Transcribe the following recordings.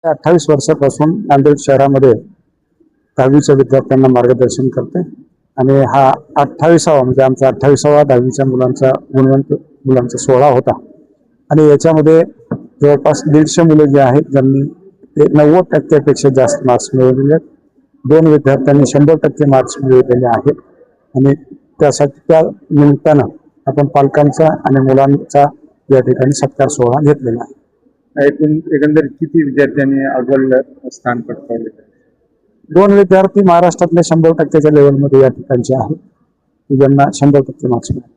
28 वर्षापासून नांदेड शहरामध्ये 10वीच्या विद्यार्थ्यांना मार्गदर्शन करते आणि हा 28वा म्हणजे आमचा 28वा 10वीच्या मुलांचा गुणवंत मुलांचा सोहळा होता आणि याच्यामध्ये जवळपास 150 मुलं जे आहेत ज्यांनी ते 90% जास्त मार्क्स मिळवलेले आहेत. 2 विद्यार्थ्यांनी 100% मार्क्स मिळवलेले आहेत आणि त्यासाठी त्या निमित्तानं आपण पालकांचा आणि मुलांचा या ठिकाणी सत्कार सोहळा घेतलेला आहे. एकंदरीत किती विद्यार्थ्यांनी अव्वल स्थान पटकावले? 2 विद्यार्थी महाराष्ट्रातल्या 100%च्या लेवलमध्ये या ठिकाणचे आहेत की ज्यांना 100% मार्क्स मिळाले.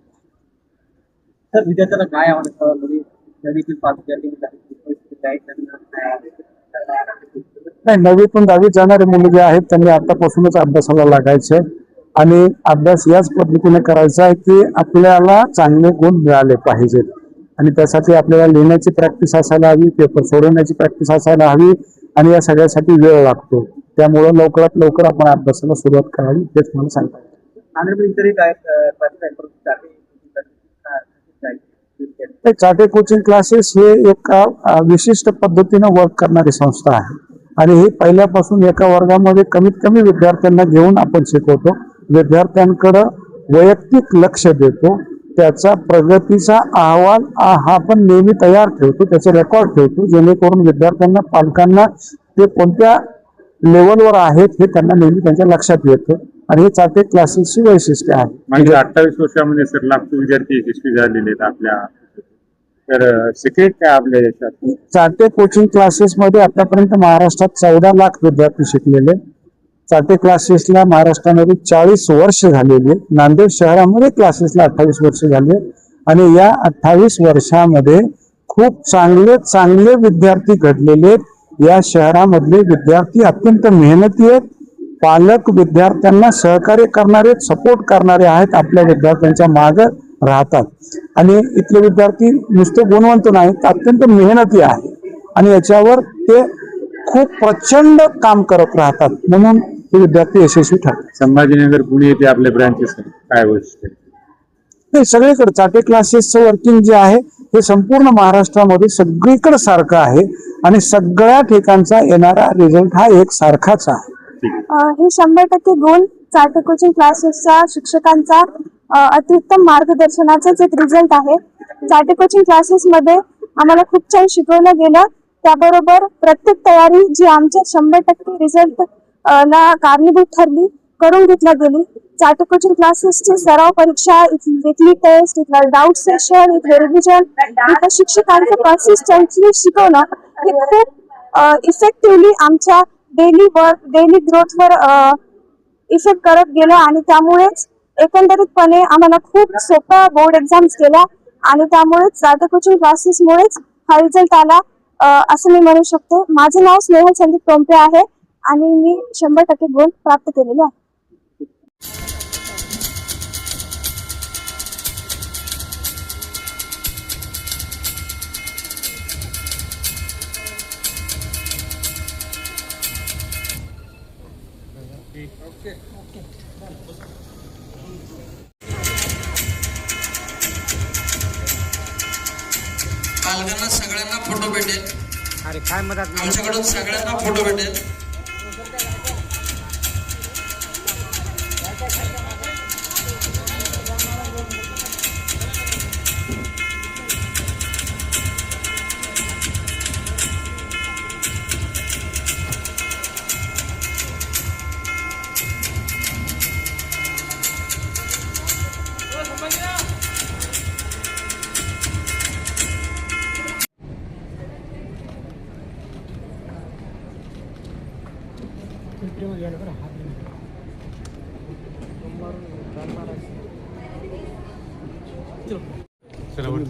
सर विद्यार्थ्यांना काय आवडतं नवीन 5 नाही, 9वीतून 10वीत जाणारे मुले जे आहेत त्यांनी आतापासूनच अभ्यासाला लागायचे आणि अभ्यास याच पद्धतीने करायचा आहे की आपल्याला चांगले गुण मिळाले पाहिजेत आणि त्यासाठी आपल्याला लिहिण्याची प्रॅक्टिस असायला हवी, पेपर सोडवण्याची प्रॅक्टिस असायला हवी आणि या सगळ्यासाठी वेळ लागतो. त्यामुळं लवकरात लवकर आपण अभ्यासाला सुरुवात करावी हेच मला सांगता येईल. चाटे कोचिंग क्लासेस हे एक विशिष्ट पद्धतीनं वर्क करणारी संस्था आहे आणि ही पहिल्यापासून एका वर्गामध्ये कमीत कमी विद्यार्थ्यांना घेऊन आपण शिकवतो. विद्यार्थ्यांकडं वैयक्तिक लक्ष देतो, त्याचा प्रगतीचा अहवाल हा आपण नेहमी तयार ठेवतो, त्याचे रेकॉर्ड ठेवतो जेणेकरून विद्यार्थ्यांना पालकांना ते कोणत्या लेवलवर आहेत हे त्यांना नेहमी त्यांच्या लक्षात येतं आणि हे चाटे क्लासेसची वैशिष्ट्य आहे. म्हणजे 28 वर्षामध्ये सर लाखो विद्यार्थी यशस्वी झालेले आहेत आपल्या, तर सिक्रेट काय आपल्या याच्यात? चाटे कोचिंग क्लासेस मध्ये आतापर्यंत महाराष्ट्रात 14 लाख विद्यार्थी शिकलेले. चाटे क्लासेसला महाराष्ट्रामध्ये 40 वर्ष झालेली. नांदेड शहरामध्ये क्लासेसला 28 वर्ष झाले आणि या 28 वर्षामध्ये खूप चांगले विद्यार्थी घडलेले. या शहरामधले विद्यार्थी अत्यंत मेहनती आहेत. पालक विद्यार्थ्यांना सहकार्य करणारे, सपोर्ट करणारे आहेत, आपल्या विद्यार्थ्यांच्या मागे राहतात आणि इथले विद्यार्थी नुसते गुणवंत नाहीत, अत्यंत मेहनती आहेत आणि याच्यावर ते खूप प्रचंड काम करत राहतात म्हणून ते विद्यार्थी यशस्वी ठरतात. संभाजीनगर पुणे येथे आपले ब्रँचेस काय वैशिष्ट्य? नाही, सगळीकडे चाटे क्लासेसचं वर्किंग जे आहे हे संपूर्ण महाराष्ट्रामध्ये सगळीकडे सारखं आहे आणि सगळ्या ठिकाणचा येणारा रिझल्ट हा एक सारखाच आहे. हे 100% गुण चाटे कोचिंग क्लासेसच्या शिक्षकांचा अतिरिक्त मार्गदर्शनाचाच एक रिझल्ट आहे. चाटे कोचिंग क्लासेस मध्ये आम्हाला खूप छान शिकवलं गेलं, त्याबरोबर प्रत्येक तयारी जी आमच्या 100% रिझल्ट ला कारणीभूत ठरली करून घेतल्या गेली. चाटे कोचिंग क्लासेसची सराव परीक्षा, वीकली टेस्ट, इथला डाऊट सेशन, इथले रिव्हिजन, इथं शिक्षकांचं कन्सिस्टंटली शिकवणं हे खूप इफेक्टिव्हली आमच्या डेली ग्रोथवर इफेक्ट करत गेलं आणि त्यामुळेच एकंदरीतपणे आम्हाला खूप सोप्या बोर्ड एक्झाम्स केल्या आणि त्यामुळेच चाटे कोचिंग क्लासेसमुळेच हा रिझल्ट आला असं मी म्हणू शकते. माझं नाव स्नेहल संदीप टोंपे आहे आणि मी 100% गुण प्राप्त केलेले आहे. पालकांना सगळ्यांना फोटो भेटेल. आमच्याकडून सगळ्यांना फोटो भेटेल.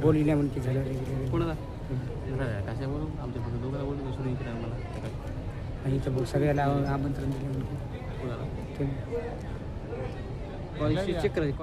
बोलिल्या म्हणते झालं कोणाला कशावरून आमच्या फक्त दोघांना बोलून सुरू इकडे आम्हाला आणि इथं सगळ्याला आमंत्रण दिलं म्हणते कोणाला चेक करायचं.